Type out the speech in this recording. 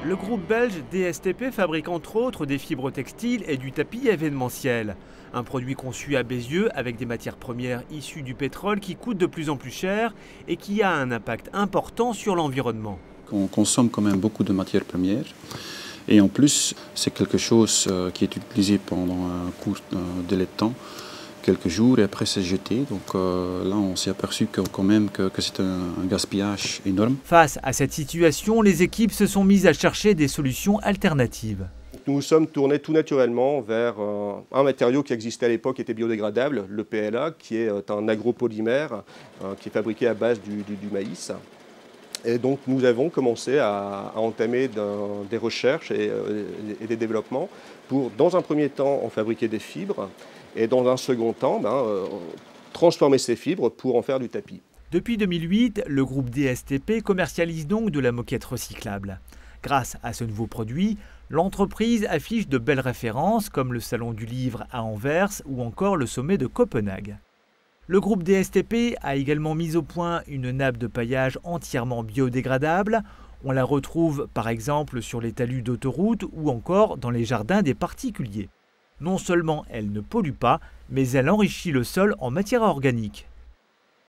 Le groupe belge DSTP fabrique entre autres des fibres textiles et du tapis événementiel. Un produit conçu à Bézieux avec des matières premières issues du pétrole qui coûtent de plus en plus cher et qui a un impact important sur l'environnement. On consomme quand même beaucoup de matières premières et en plus c'est quelque chose qui est utilisé pendant un court délai de temps, quelques jours et après c'est jeté. Donc là on s'est aperçu que c'est un gaspillage énorme. Face à cette situation, les équipes se sont mises à chercher des solutions alternatives. Nous nous sommes tournés tout naturellement vers un matériau qui existait à l'époque, qui était biodégradable, le PLA, qui est un agropolymère qui est fabriqué à base du maïs. Et donc nous avons commencé à entamer des recherches et des développements pour, dans un premier temps, en fabriquer des fibres et dans un second temps, transformer ces fibres pour en faire du tapis. Depuis 2008, le groupe DSTP commercialise donc de la moquette recyclable. Grâce à ce nouveau produit, l'entreprise affiche de belles références comme le Salon du Livre à Anvers ou encore le sommet de Copenhague. Le groupe DSTP a également mis au point une nappe de paillage entièrement biodégradable. On la retrouve par exemple sur les talus d'autoroute ou encore dans les jardins des particuliers. Non seulement elle ne pollue pas, mais elle enrichit le sol en matière organique.